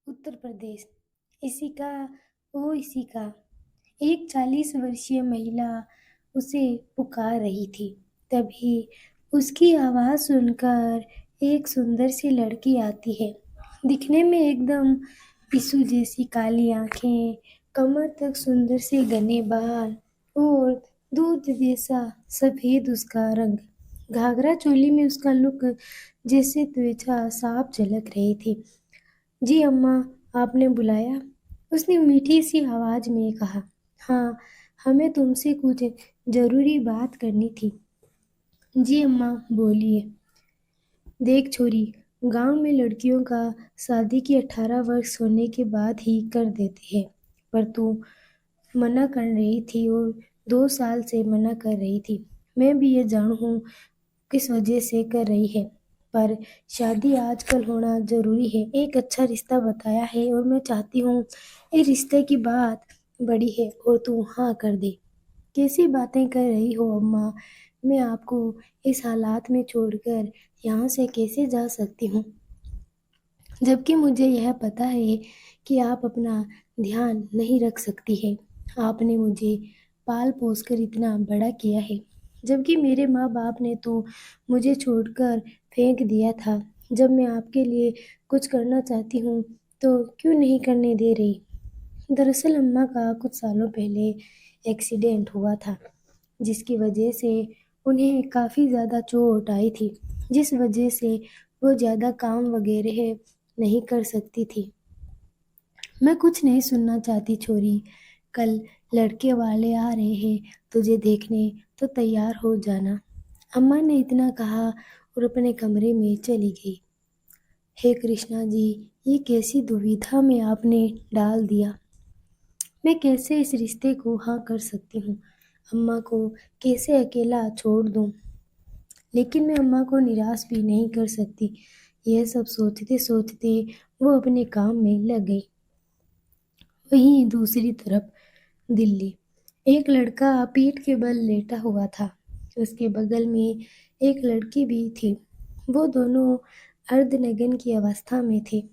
उत्तर प्रदेश। इसी का इसी का एक 40 वर्षीय महिला उसे पुकार रही थी। तभी उसकी आवाज़ सुनकर एक सुंदर सी लड़की आती है। दिखने में एकदम पिसू जैसी काली आंखें, कमर तक सुंदर से घने बाल और दूध जैसा सफेद उसका रंग। घाघरा चोली में उसका लुक जैसे त्वचा साफ झलक रही थी। जी अम्मा, आपने बुलाया? उसने मीठी सी आवाज में कहा। हाँ, हमें तुमसे कुछ जरूरी बात करनी थी। जी अम्मा, बोलिए। देख छोरी, गांव में लड़कियों का शादी की 18 वर्ष होने के बाद ही कर देते हैं, पर तू मना कर रही थी और 2 साल से मना कर रही थी। मैं भी ये जानू हूँ किस वजह से कर रही है, पर शादी आजकल होना जरूरी है। एक अच्छा रिश्ता बताया है और मैं चाहती हूँ इस रिश्ते की बात बड़ी है और तू हाँ कर दे। कैसी बातें कर रही हो अम्मा? मैं आपको इस हालात में छोड़कर यहाँ से कैसे जा सकती हूँ, जबकि मुझे यह पता है कि आप अपना ध्यान नहीं रख सकती है। आपने मुझे पाल पोस कर इतना बड़ा किया है, जबकि मेरे माँ बाप ने तो मुझे छोड़कर फेंक दिया था। जब मैं आपके लिए कुछ करना चाहती हूँ तो क्यों नहीं करने दे रही? दरअसल अम्मा का कुछ सालों पहले एक्सीडेंट हुआ था, जिसकी वजह से उन्हें काफ़ी ज़्यादा चोट आई थी, जिस वजह से वो ज़्यादा काम वगैरह नहीं कर सकती थी। मैं कुछ नहीं सुनना चाहती छोरी। कल लड़के वाले आ रहे हैं तुझे देखने, तो तैयार हो जाना। अम्मा ने इतना कहा और अपने कमरे में चली गई। हे कृष्णा जी, ये कैसी दुविधा में आपने डाल दिया। मैं कैसे इस रिश्ते को हाँ कर सकती हूँ? अम्मा को कैसे अकेला छोड़ दूँ? लेकिन मैं अम्मा को निराश भी नहीं कर सकती। यह सब सोचते सोचते वो अपने काम में लग गई। वहीं दूसरी तरफ दिल्ली। एक लड़का पीठ के बल लेटा हुआ था। उसके बगल में एक लड़की भी थी। वो दोनों अर्धनग्न की अवस्था में थे।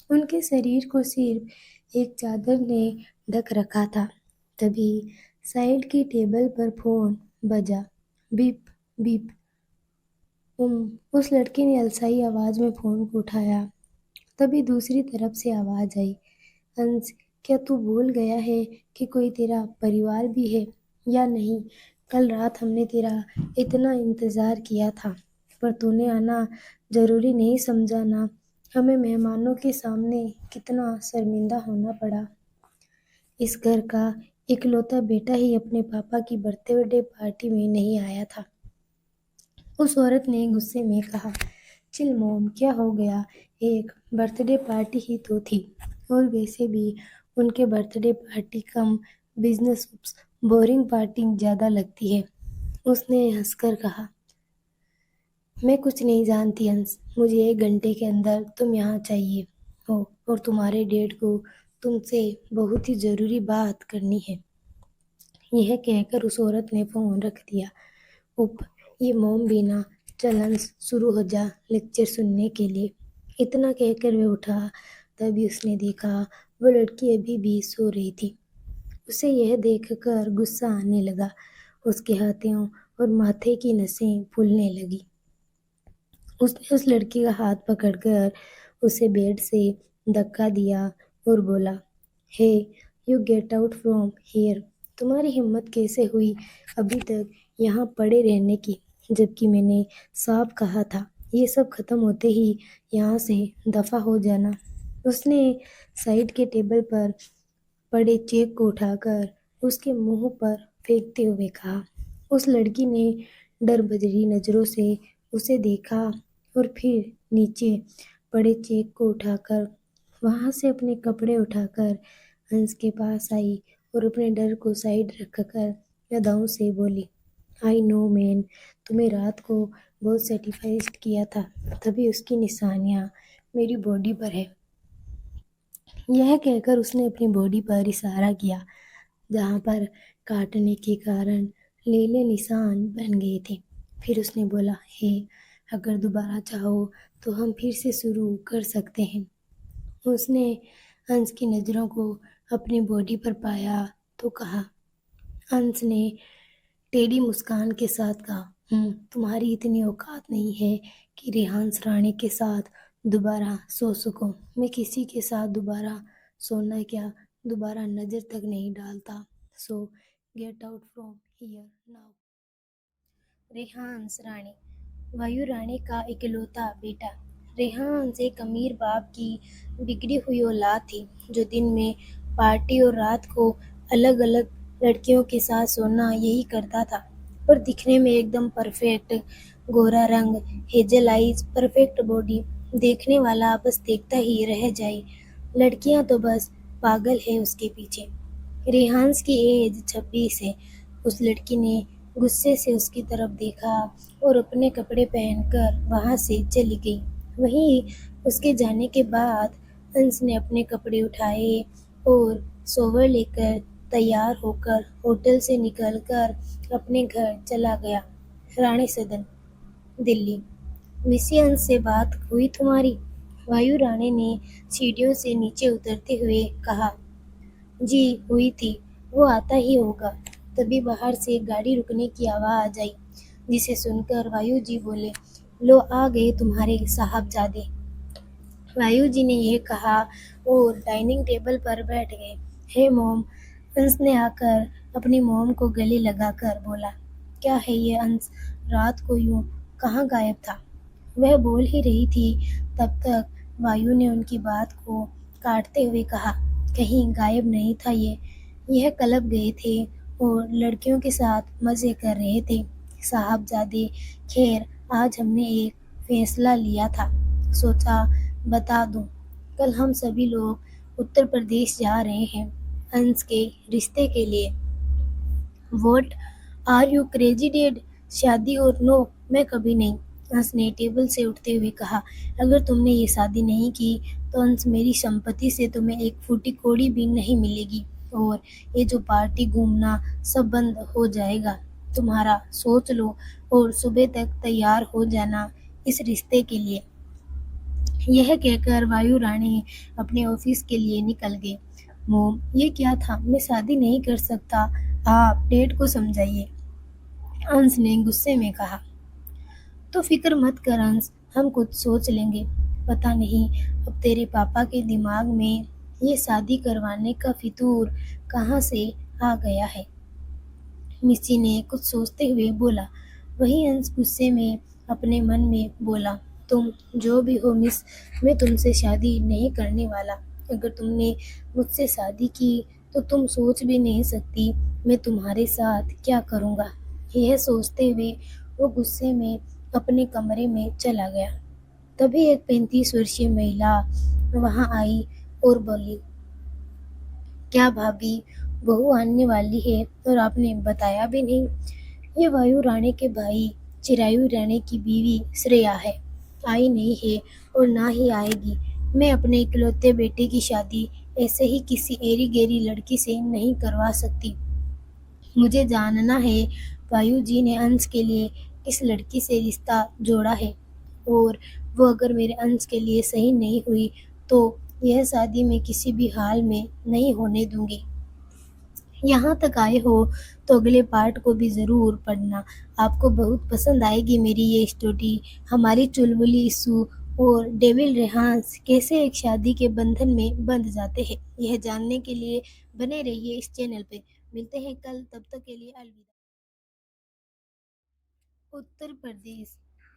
उनके शरीर को सिर्फ एक चादर ने ढक रखा था। तभी साइड की टेबल पर फोन बजा। Beep beep. उस लड़के ने अलसाई आवाज में फोन को उठाया। तभी दूसरी तरफ से आवाज आई। अंश, क्या तू भूल गया है कि कोई तेरा परिवार भी है या नहीं? कल रात हमने तेरा इतना इंतजार किया था, पर तूने आना जरूरी नहीं समझा ना। हमें मेहमानों के सामने कितना शर्मिंदा होना पड़ा। इस घर का इकलौता बेटा ही अपने पापा की बर्थडे पार्टी में नहीं आया था। उस औरत ने गुस्से में कहा। चिल मॉम, क्या हो गया? एक बर्थडे पार्टी ही तो थी, और वैसे भी उनके बर्थडे पार्टी कम बिजनेस बोरिंग पार्टी ज़्यादा लगती है। उसने हंसकर कहा। मैं कुछ नहीं जानती अंश, मुझे 1 घंटे के अंदर तुम यहाँ चाहिए हो और तुम्हारे डैड को तुमसे बहुत ही ज़रूरी बात करनी है। यह कहकर उस औरत ने फोन रख दिया। उप, ये मोम भी ना। चल अंश, शुरू हो जा लेक्चर सुनने के लिए। इतना कहकर वह उठा। तभी उसने देखा वो लड़की अभी भी सो रही थी। उसे यह देखकर गुस्सा आने लगा। उसके हाथों और माथे की नसें फूलने लगी। उसने उस लड़की का हाथ पकड़कर उसे बेड से धक्का दिया और बोला, hey, you get out from here. तुम्हारी हिम्मत कैसे हुई अभी तक यहाँ पड़े रहने की, जबकि मैंने साफ कहा था ये सब खत्म होते ही यहाँ से दफा हो जाना। उसने साइड के टेबल पर पड़े चेक को उठाकर उसके मुंह पर फेंकते हुए कहा। उस लड़की ने डर भरी नजरों से उसे देखा और फिर नीचे पड़े चेक को उठाकर वहां से अपने कपड़े उठाकर हंस के पास आई और अपने डर को साइड रखकर अदाओं से बोली, आई नो मैन, तुम्हें रात को बहुत सेटिस्फाइड किया था, तभी उसकी निशानियां मेरी बॉडी पर है। यह कहकर उसने अपनी बॉडी पर इशारा किया, जहाँ पर काटने के कारण नीले निशान बन गए थे। फिर उसने बोला, हे, अगर दोबारा चाहो तो हम फिर से शुरू कर सकते हैं। उसने अंश की नज़रों को अपनी बॉडी पर पाया तो कहा। अंश ने टेढ़ी मुस्कान के साथ कहा, तुम्हारी इतनी औकात नहीं है कि रेहान्स रानी के साथ दोबारा सो सको। मैं किसी के साथ दोबारा सोना क्या, दोबारा नज़र तक नहीं डालता। So get out from here now. रेहान्स रानी, वायु रानी का इकलौता बेटा। रेहान्स एक अमीर बाप की बिगड़ी हुई औलाद थी, जो दिन में पार्टी और रात को अलग अलग लड़कियों के साथ सोना यही करता था। पर दिखने में एकदम परफेक्ट, गोरा रंग, हेजल आईज, परफेक्ट बॉडी, देखने वाला बस देखता ही रह जाए। लड़कियां तो बस पागल है उसके पीछे। रेहान्स की एज 26 है। उस लड़की ने गुस्से से उसकी तरफ देखा और अपने कपड़े पहनकर वहां से चली गई। वहीं उसके जाने के बाद अंश ने अपने कपड़े उठाए और सोवर लेकर तैयार होकर होटल से निकलकर अपने घर चला गया। रानी सदन, दिल्ली। मिसी अंश से बात हुई तुम्हारी? वायु रानी ने सीढ़ियों से नीचे उतरते हुए कहा। जी हुई थी, वो आता ही होगा। तभी बाहर से गाड़ी रुकने की आवाज़ आई, जिसे सुनकर वायु जी बोले, लो आ गए तुम्हारे साहबजादे। वायु जी ने यह कहा और डाइनिंग टेबल पर बैठ गए। हे मॉम, अंश ने आकर अपनी मॉम को गले लगाकर बोला। क्या है ये अंश, रात को यूं कहाँ गायब था? वह बोल ही रही थी, तब तक वायु ने उनकी बात को काटते हुए कहा, कहीं गायब नहीं था यह क्लब गए थे और लड़कियों के साथ मज़े कर रहे थे साहबजादे। खैर, आज हमने एक फैसला लिया था, सोचा बता दूं। कल हम सभी लोग उत्तर प्रदेश जा रहे हैं अंश के रिश्ते के लिए। What are you crazy dad? शादी और नो, मैं कभी नहीं। अंश ने टेबल से उठते हुए कहा, अगर तुमने ये शादी नहीं की तो अंश मेरी संपत्ति से तुम्हें एक फूटी कौड़ी भी नहीं मिलेगी और ये जो पार्टी घूमना सब बंद हो जाएगा। तुम्हारा सोच लो और सुबह तक तैयार हो जाना इस रिश्ते के लिए। यह कहकर वायु रानी अपने ऑफिस के लिए निकल गए। मोम, ये क्या था? मैं शादी नहीं कर सकता, आप डैड को समझाइए, अंश ने गुस्से में कहा। तो फिक्र मत कर अंश, हम कुछ सोच लेंगे। पता नहीं अब तेरे पापा के दिमाग में ये शादी करवाने का फितूर कहाँ से आ गया है। मिसी ने कुछ सोचते हुए बोला। वही अंश गुस्से में अपने मन में बोला, तुम जो भी हो मिस, मैं तुमसे शादी नहीं करने वाला। अगर तुमने मुझसे शादी की तो तुम सोच भी नहीं सकती मैं तुम्हारे साथ क्या करूँगा। यह सोचते हुए वो गुस्से में अपने कमरे में चला गया। तभी एक 35 वर्षीय महिला वहां आई और बोली, क्या भाभी, बहू आने वाली है और आपने बताया भी नहीं? ये वायु रानी के भाई चिरायु रानी की बीवी श्रेया है। आई नहीं है और ना ही आएगी। मैं अपने इकलौते बेटे की शादी ऐसे ही किसी एरी गेरी लड़की से नहीं करवा सकती। मुझे जानना है वायु जी ने अंश के लिए किस लड़की से रिश्ता जोड़ा है और वो अगर मेरे अंश के लिए सही नहीं हुई तो यह शादी मैं किसी भी हाल में नहीं होने दूंगी। यहाँ तक आए हो तो अगले पार्ट को भी ज़रूर पढ़ना, आपको बहुत पसंद आएगी मेरी ये स्टोरी। हमारी चुलबुली इस्सू और डेविल रेहान्स कैसे एक शादी के बंधन में बंध जाते हैं, यह जानने के लिए बने रहिए इस चैनल पे। मिलते हैं कल, तब तक के लिए अलविदा। उत्तर प्रदेश,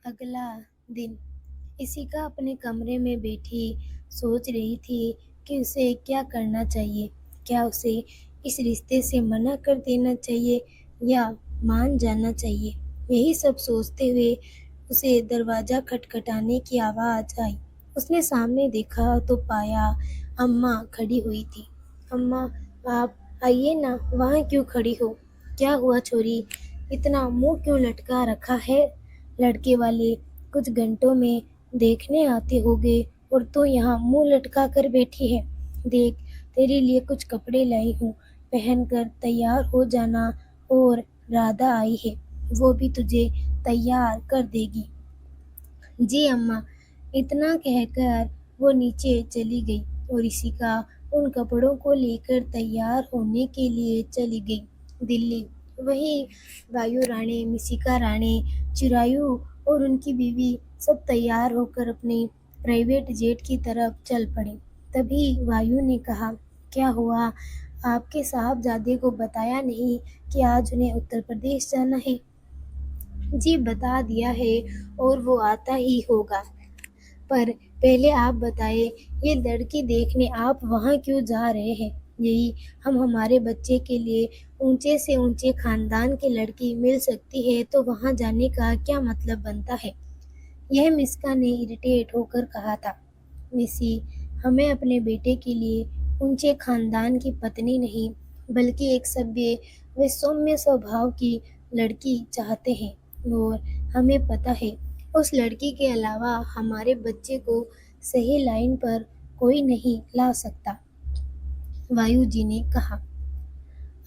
अगला दिन। इशिका अपने कमरे में बैठी सोच रही थी कि उसे क्या करना चाहिए। क्या उसे इस रिश्ते से मना कर देना चाहिए या मान जाना चाहिए? यही सब सोचते हुए उसे दरवाज़ा खटखटाने की आवाज़ आई। उसने सामने देखा तो पाया अम्मा खड़ी हुई थी। अम्मा, आप आइए ना, वहाँ क्यों खड़ी हो? क्या हुआ छोरी, इतना मुंह क्यों लटका रखा है? लड़के वाले कुछ घंटों में देखने आते होगे और तो यहाँ मुंह लटका कर बैठी है। देख, तेरे लिए कुछ कपड़े लाई हूँ, पहन कर तैयार हो जाना। और राधा आई है, वो भी तुझे तैयार कर देगी। जी अम्मा, इतना कहकर वो नीचे चली गई और इशिका उन कपड़ों को लेकर तैयार होने के लिए चली गई दिल्ली। वहीं वायु रानी, मिसिका रानी, चिरायु और उनकी बीवी सब तैयार होकर अपने प्राइवेट जेट की तरफ चल पड़े। तभी वायु ने कहा, क्या हुआ? आपके साहबजादे को बताया नहीं कि आज उन्हें उत्तर प्रदेश जाना है? जी बता दिया है और वो आता ही होगा। पर पहले आप बताएं, ये लड़की देखने आप वहाँ क्यों जा रहे हैं? यही हम हमारे बच्चे के लिए ऊंचे से ऊंचे खानदान की लड़की मिल सकती है तो वहाँ जाने का क्या मतलब बनता है? यह मिस्का ने इरिटेट होकर कहा था। मिसी, हमें अपने बेटे के लिए ऊंचे खानदान की पत्नी नहीं बल्कि एक सभ्य व सौम्य स्वभाव की लड़की चाहते हैं और हमें पता है उस लड़की के अलावा हमारे बच्चे को सही लाइन पर कोई नहीं ला सकता। वायु जी ने कहा,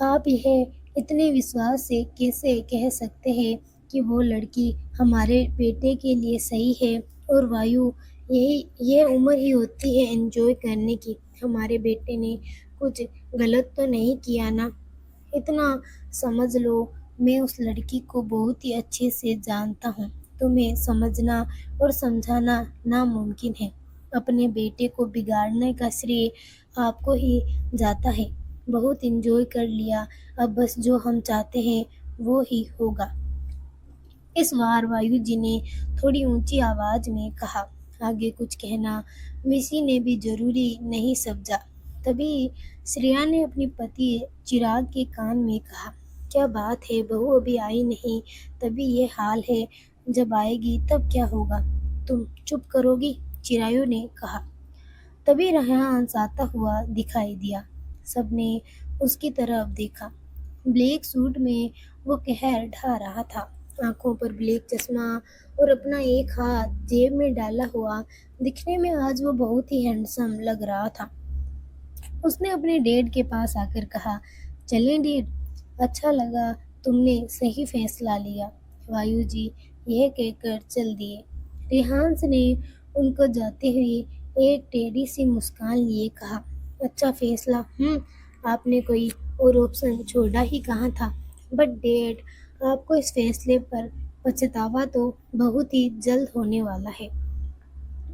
आप यह इतने विश्वास से कैसे कह सकते हैं कि वो लड़की हमारे बेटे के लिए सही है? और वायु, यह उम्र ही होती है एंजॉय करने की। हमारे बेटे ने कुछ गलत तो नहीं किया ना? इतना समझ लो, मैं उस लड़की को बहुत ही अच्छे से जानता हूँ। तुम्हें समझना और समझाना नामुमकिन है। अपने बेटे को बिगाड़ने का श्रेय आपको ही जाता है। बहुत एंजॉय कर लिया, अब बस जो हम चाहते हैं वो ही होगा। इस बार वायु जी ने थोड़ी ऊंची आवाज में कहा। आगे कुछ कहना मिसी ने भी जरूरी नहीं समझा। तभी श्रेया ने अपने पति चिराग के कान में कहा, क्या बात है, बहू अभी आई नहीं, तभी ये हाल है, जब आएगी तब क्या होगा? तुम चुप करोगी? चिरायु ने कहा। तभी रेहान आता हुआ दिखाई दिया। सबने उसकी तरफ देखा। ब्लैक सूट में वो कहर ढा रहा था। आंखों पर ब्लैक चश्मा और अपना एक हाथ जेब में डाला हुआ दिखने में आज वो बहुत ही हैंडसम लग रहा था। उसने अपने डैड के पास आकर कहा, चलें डैड? अच्छा लगा, तुमने सही फैसला लिया। वायु जी यह कहकर चल दिए। रेहांस ने उनको जाते हुए एक टेढ़ी सी मुस्कान लिए कहा, अच्छा फैसला? आपने कोई और ऑप्शन छोड़ा ही कहाँ था? बट डैड, आपको इस फैसले पर पछतावा तो बहुत ही जल्द होने वाला है।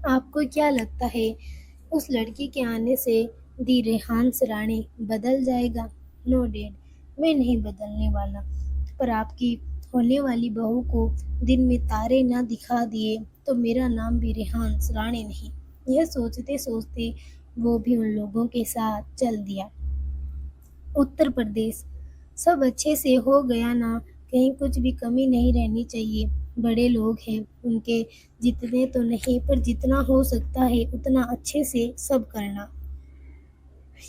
आपको क्या लगता है उस लड़की के आने से दी रेहान रानी बदल जाएगा? नो डैड, मैं नहीं बदलने वाला। पर आपकी होने वाली बहू को दिन में तारे न दिखा दिए तो मेरा नाम भी रेहान रानी नहीं। यह सोचते सोचते वो भी उन लोगों के साथ चल दिया। उत्तर प्रदेश। सब अच्छे से हो गया ना? कहीं कुछ भी कमी नहीं रहनी चाहिए। बड़े लोग हैं, उनके जितने तो नहीं पर जितना हो सकता है उतना अच्छे से सब करना।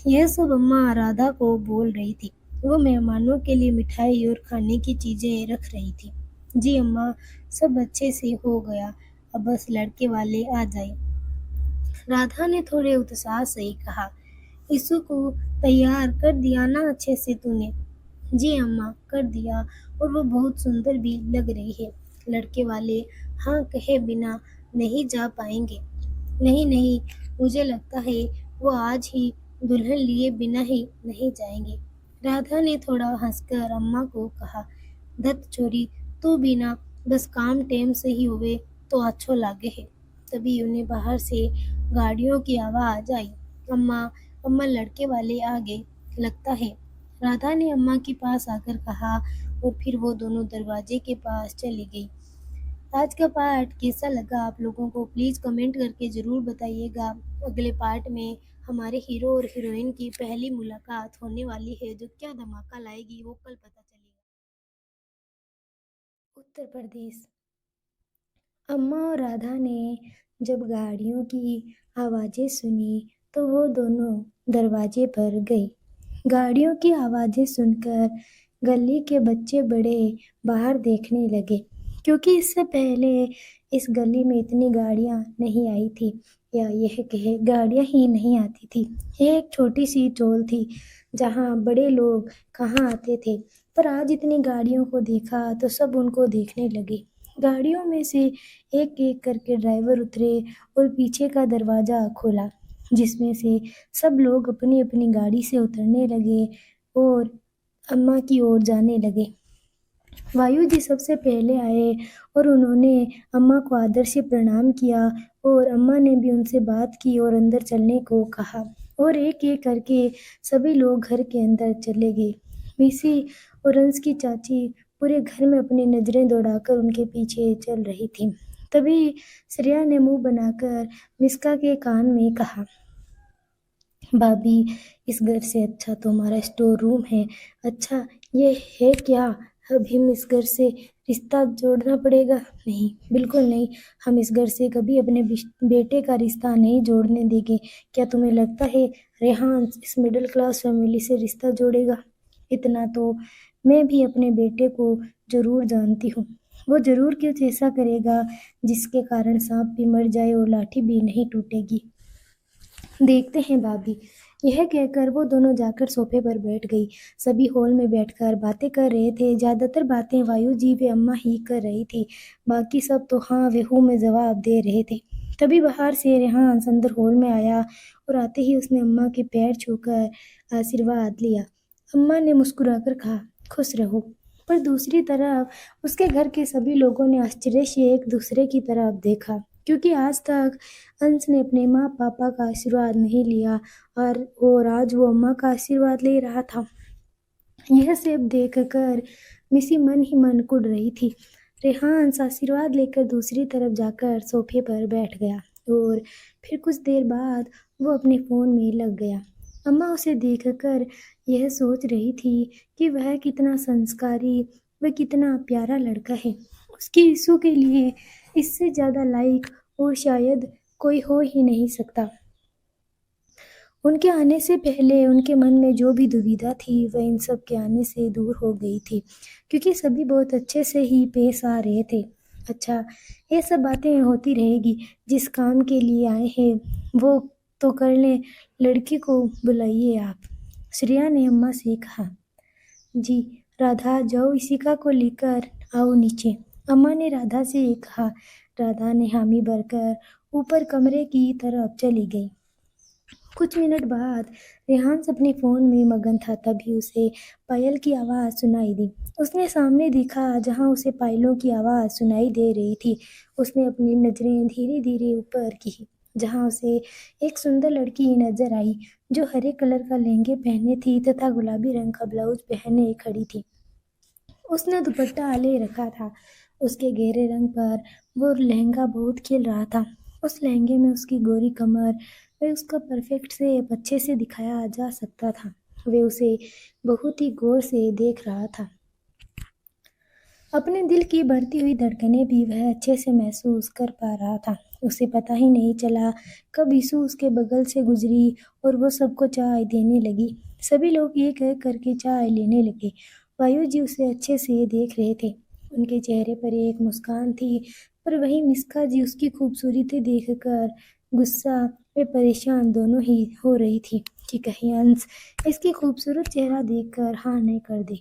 यह सब अम्मा राधा को बोल रही थी। वो मेहमानों के लिए मिठाई और खाने की चीजें रख रही थी। जी अम्मा, सब अच्छे से हो गया, अब बस लड़के वाले आ जाए। राधा ने थोड़े उत्साह से ही कहा, यीशु को तैयार कर दिया ना अच्छे से तूने? जी अम्मा, कर दिया, और वो बहुत सुंदर भी लग रही है। लड़के वाले हाँ कहे बिना नहीं जा पाएंगे। नहीं नहीं, मुझे लगता है वो आज ही दुल्हन लिए बिना ही नहीं जाएंगे। राधा ने थोड़ा हंसकर अम्मा को कहा, धत छोरी, तू भी ना, बस काम टेम से ही हुए तो अच्छो लागे है। तभी उन्हें बाहर से गाड़ियों की आवाज आई। अम्मा, अम्मा, लड़के वाले आ गए लगता है, राधा ने अम्मा के पास आकर कहा, और फिर वो दोनों दरवाजे के पास चली गई। आज का पार्ट कैसा लगा आप लोगों को प्लीज़ कमेंट करके ज़रूर बताइएगा। अगले पार्ट में हमारे हीरो और हीरोइन की पहली मुलाकात होने वाली है, जो क्या धमाका लाएगी वो कल पता चलेगा। उत्तर प्रदेश। अम्मा और राधा ने जब गाड़ियों की आवाज़ें सुनी तो वो दोनों दरवाजे पर गई। गाड़ियों की आवाज़ें सुनकर गली के बच्चे बड़े बाहर देखने लगे, क्योंकि इससे पहले इस गली में इतनी गाड़ियाँ नहीं आई थी, या यह कहे गाड़ियाँ ही नहीं आती थी। यह एक छोटी सी टोल थी जहाँ बड़े लोग कहाँ आते थे, पर आज इतनी गाड़ियों को देखा तो सब उनको देखने लगे। गाड़ियों में से एक एक करके ड्राइवर उतरे और पीछे का दरवाज़ा खोला। जिसमें से सब लोग अपनी अपनी गाड़ी से उतरने लगे और अम्मा की ओर जाने लगे। वायु जी सबसे पहले आए और उन्होंने अम्मा को आदर से प्रणाम किया और अम्मा ने भी उनसे बात की और अंदर चलने को कहा और एक एक करके सभी लोग घर के अंदर चले गए। मिसी और अंश की चाची पूरे घर में अपनी नजरें दौड़ाकर उनके पीछे चल रही थी। तभी श्रेया ने मुंह बनाकर मिस्का के कान में कहा, भाभी, इस घर से अच्छा तो हमारा स्टोर रूम है। अच्छा, ये है क्या? अब हम इस घर से रिश्ता जोड़ना पड़ेगा? नहीं, बिल्कुल नहीं। हम इस घर से कभी अपने बेटे का रिश्ता नहीं जोड़ने देंगे। क्या तुम्हें लगता है रेहान इस मिडिल क्लास फैमिली से रिश्ता जोड़ेगा? इतना तो मैं भी अपने बेटे को जरूर जानती हूँ। वो जरूर कुछ ऐसा करेगा जिसके कारण सांप भी मर जाए और लाठी भी नहीं टूटेगी। देखते हैं भाभी। यह कहकर वो दोनों जाकर सोफे पर बैठ गई। सभी हॉल में बैठकर बातें कर रहे थे। ज्यादातर बातें वायु जी व अम्मा ही कर रही थी। बाकी सब तो हाँ व हूँ में जवाब दे रहे थे। तभी बाहर से रेहान अंदर हॉल में आया और आते ही उसने अम्मा के पैर छूकर आशीर्वाद लिया। अम्मा ने मुस्कुराकर कहा, खुश रहो। पर दूसरी तरफ उसके घर के सभी लोगों ने आश्चर्य से एक दूसरे की तरफ देखा, क्योंकि आज तक अंश ने अपने माँ पापा का आशीर्वाद नहीं लिया और आज वो अम्मा का आशीर्वाद ले रहा था। यह सब देखकर मिसी मन ही मन कुढ़ रही थी। रेहान आशीर्वाद लेकर दूसरी तरफ जाकर सोफे पर बैठ गया और फिर कुछ देर बाद वो अपने फोन में लग गया। अम्मा उसे देखकर यह सोच रही थी कि वह कितना संस्कारी व कितना प्यारा लड़का है। उसकी यीशु के लिए इससे ज्यादा लाइक और शायद कोई हो ही नहीं सकता। उनके आने से पहले उनके मन में जो भी दुविधा थी वह इन सब के आने से दूर हो गई थी, क्योंकि सभी बहुत अच्छे से ही पेश आ रहे थे। अच्छा, ये सब बातें होती रहेगी। जिस काम के लिए आए हैं वो तो कर ले, लड़की को बुलाइए आप। श्रेया ने अम्मा से कहा। जी, राधा जाओ इशिका को लेकर आओ नीचे, अम्मा ने राधा से कहा। राधा ने हामी भरकर ऊपर कमरे की तरफ चली गई। कुछ मिनट बाद रेहान अपने फोन में मगन था, तभी उसे पायल की आवाज सुनाई दी। उसने सामने देखा जहां उसे पायलों की आवाज सुनाई दे रही थी। उसने अपनी नजरें धीरे धीरे ऊपर की, जहां उसे एक सुंदर लड़की नजर आई जो हरे कलर का लहंगे पहने थी तथा गुलाबी रंग का ब्लाउज पहने खड़ी थी। उसने दुपट्टा ले रखा था। उसके गहरे रंग पर वो लहंगा बहुत खिल रहा था। उस लहंगे में उसकी गोरी कमर वे उसका परफेक्ट से अच्छे से दिखाया जा सकता था। वे उसे बहुत ही गौर से देख रहा था। अपने दिल की बढ़ती हुई धड़कनें भी वह अच्छे से महसूस कर पा रहा था। उसे पता ही नहीं चला कब यीशु उसके बगल से गुजरी और वो सबको चाय देने लगी। सभी लोग एक एक करके चाय लेने लगे। वायु जी उसे अच्छे से देख रहे थे। उनके चेहरे पर एक मुस्कान थी, पर वहीं मिस्का जी उसकी खूबसूरती देखकर गुस्सा व परेशान दोनों ही हो रही थी कि कहीं अंश इसकी खूबसूरत चेहरा देखकर हाँ नहीं कर दे।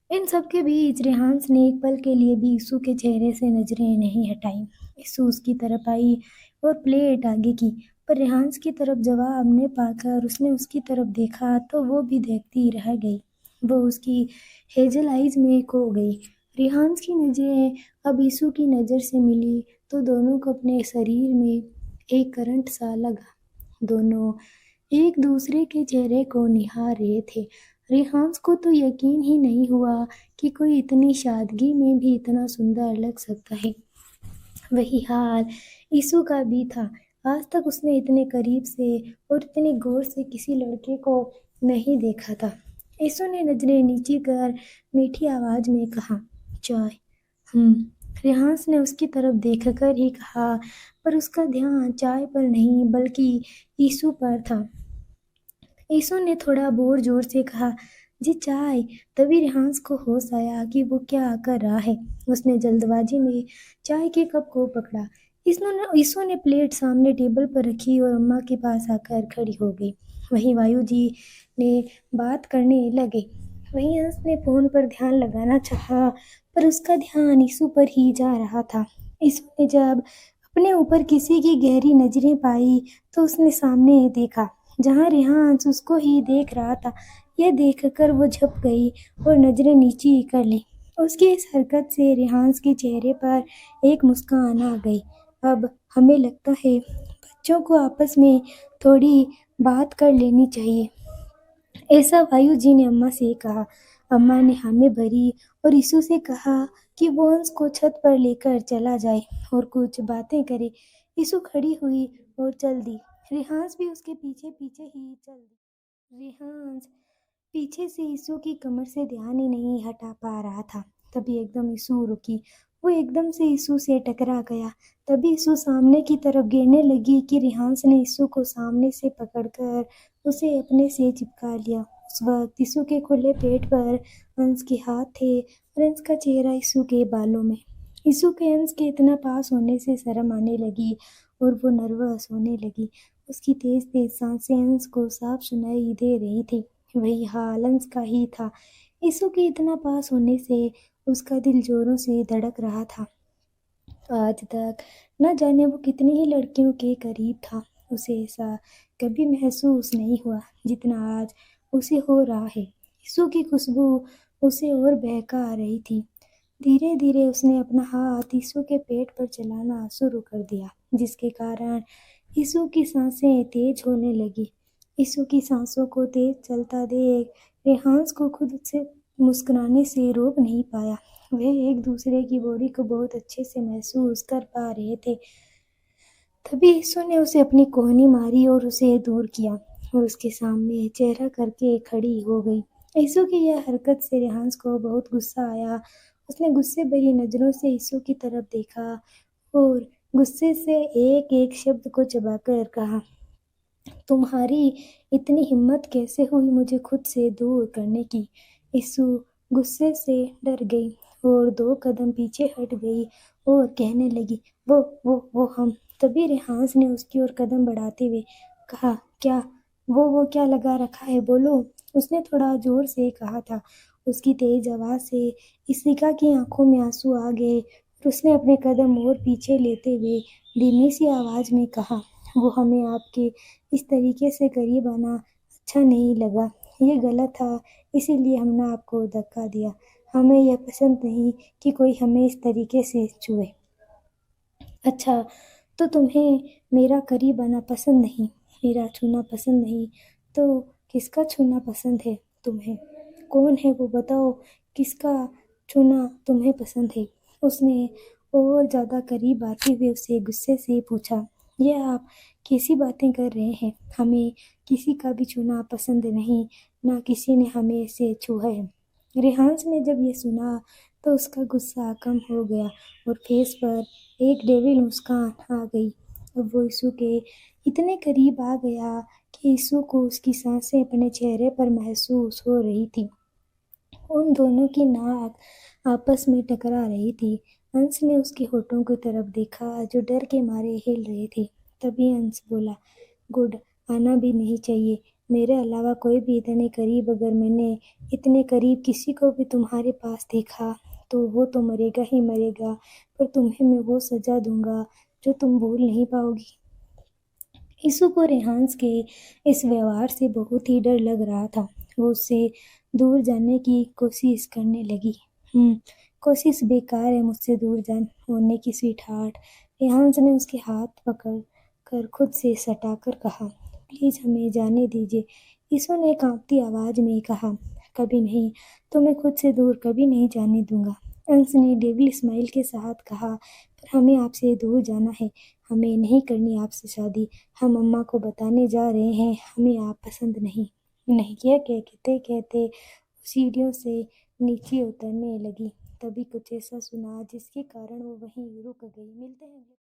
इन सब के बीच रेहान ने एक पल के लिए भी यीशु के चेहरे से नजरें नहीं हटाई। यीशु उसकी तरफ आई और प्लेट आगे की, पर रेहान की तरफ जवाब न पाकर उसने उसकी तरफ देखा तो वो भी देखती रह गई। वो उसकी हेजल आइज में खो गई। रेहान की नजरें अब यीशु की नज़र से मिली तो दोनों को अपने शरीर में एक करंट सा लगा। दोनों एक दूसरे के चेहरे को निहार रहे थे। रेहान को तो यकीन ही नहीं हुआ कि कोई इतनी सादगी में भी इतना सुंदर लग सकता है। वही हाल यीशु का भी था। आज तक उसने इतने करीब से और इतने गौर से किसी लड़के को नहीं देखा था। यीशु ने नजरें नीचे कर मीठी आवाज में कहा, चाय। रेहान ने उसकी तरफ देखकर ही कहा, पर उसका ध्यान चाय पर नहीं बल्कि यीशु पर था। यीशु ने थोड़ा बोर जोर से कहा, जी चाय। तभी रेहान को होश आया कि वो क्या कर रहा है। उसने जल्दबाजी में चाय के कप को पकड़ा। यीशु ने प्लेट सामने टेबल पर रखी और अम्मा के पास आकर खड़ी हो गई। वहीं वायु जी ने बात करने लगे। वहीं अंश ने फोन पर ध्यान लगाना चाहा, पर उसका ध्यान यीशु पर ही जा रहा था। यीशु ने जब अपने ऊपर किसी की गहरी नजरें पाई तो उसने सामने देखा जहाँ रेहान उसको ही देख रहा था। यह देखकर वो झप गई और नजरें नीची कर ली। उसकी इस हरकत से रेहान के चेहरे पर एक मुस्कान आ गई। अब हमें लगता है बच्चों को आपस में थोड़ी बात कर लेनी चाहिए, ऐसा वायु जी ने अम्मा से कहा। अम्मा ने हामी भरी और यीशु से कहा कि वो अंश को छत पर लेकर चला जाए और कुछ बातें करे। यीशु खड़ी हुई और चल दी। रिहांस भी उसके पीछे पीछे ही चल दी। रिहांस पीछे से यीशु की कमर से ध्यान ही नहीं हटा पा रहा था। तभी एकदम यीशु रुकी। वो एकदम से यीशु से टकरा गया। तभी यीशु सामने की तरफ गिरने लगी कि रिहांस ने यीशु को सामने से पकड़कर उसे अपने से चिपका लिया। उस वक्त यीशु के खुले पेट पर अंश के हाथ थे और अंश का चेहरा यीशु के बालों में। यीशु के अंश के इतना पास होने से शर्म आने लगी और वो नर्वस होने लगी। उसकी तेज तेज सांसें अंश को साफ सुनाई दे रही थी। वही हाल अंश का ही था। यीशु के इतना पास होने से उसका दिल जोरों से धड़क रहा था। आज तक न जाने वो कितनी ही लड़कियों के करीब था। उसे ऐसा कभी महसूस नहीं हुआ जितना आज उसे हो रहा है। यीशु की खुशबू उसे और बहका रही थी। धीरे धीरे उसने अपना हाथ यीशु के पेट पर चलाना शुरू कर दिया, जिसके कारण यीशु की सांसें तेज होने लगी। यीशु की सांसों को तेज चलता देख रेहांस को खुद से मुस्कुराने से रोक नहीं पाया। वे एक दूसरे की बॉडी को बहुत अच्छे से महसूस कर पा रहे थे। तभी यीशु ने उसे अपनी कोहनी मारी और उसे दूर किया और उसके सामने चेहरा करके खड़ी हो गई। यीशु की यह हरकत से रेहांस को बहुत गुस्सा आया। उसने गुस्से भरी नजरों से यीशु की तरफ देखा और गुस्से से एक एक शब्द को चबाकर कहा, तुम्हारी इतनी हिम्मत कैसे हुई मुझे खुद से दूर करने की। यीशु गुस्से से डर गई और 2 कदम पीछे हट गई और कहने लगी, वो हम। तभी रेहांस ने उसकी ओर कदम बढ़ाते हुए कहा, क्या वो क्या लगा रखा है, बोलो। उसने थोड़ा जोर से कहा था। उसकी तेज आवाज से इशिका की आंखों में आंसू आ गए और उसने अपने कदम और पीछे लेते हुए धीमी सी आवाज में कहा, वो हमें आपके इस तरीके से करीब आना अच्छा नहीं लगा। ये गलत था, इसीलिए हमने आपको धक्का दिया। हमें यह पसंद नहीं कि कोई हमें इस तरीके से छुए। अच्छा, तो तुम्हें मेरा करीब आना पसंद नहीं, मेरा छूना पसंद नहीं, तो किसका छूना पसंद है तुम्हें? कौन है वो बताओ, किसका छूना तुम्हें पसंद है? उसने और ज़्यादा करीब आते हुए उससे गुस्से से पूछा, ये आप कैसी बातें कर रहे हैं? हमें किसी का भी छूना पसंद नहीं, ना किसी ने हमें ऐसे छुआ है। रेहांस ने जब ये सुना तो उसका गुस्सा कम हो गया और फेस पर एक डेविल मुस्कान आ गई। अब वो यीशु के इतने करीब आ गया कि यीशु को उसकी सांसें अपने चेहरे पर महसूस हो रही थी। उन दोनों की नाक आपस में टकरा रही थी। अंश ने उसके होठों की तरफ देखा जो डर के मारे हिल रहे थे। तभी अंश बोला, गुड, आना भी नहीं चाहिए। मेरे अलावा कोई भी इतने करीब, अगर मैंने इतने करीब किसी को भी तुम्हारे पास देखा तो वो तो मरेगा ही मरेगा, पर तुम्हें मैं वो सजा दूंगा जो तुम भूल नहीं पाओगी। यीशु को रेहांस के इस व्यवहार से बहुत ही डर लग रहा था। वो उससे दूर जाने की कोशिश करने लगी। कोशिश बेकार है मुझसे दूर होने की स्वीटहार्ट। रेहांस ने उसके हाथ पकड़ कर खुद से सटाकर कहा, प्लीज हमें जाने दीजिए। यीशु ने कांपती आवाज में कहा, कभी नहीं, तुम्हें खुद से दूर कभी नहीं जाने दूंगा। अंश ने डेविल स्माइल के साथ कहा, पर हमें आपसे दूर जाना है। हमें नहीं करनी आपसे शादी। हम अम्मा को बताने जा रहे हैं, हमें आप पसंद नहीं। नहीं, यह कहते कहते सीढ़ियों से नीचे उतरने लगी। तभी कुछ ऐसा सुना जिसके कारण वो वहीं रुक गई। मिलते हैं।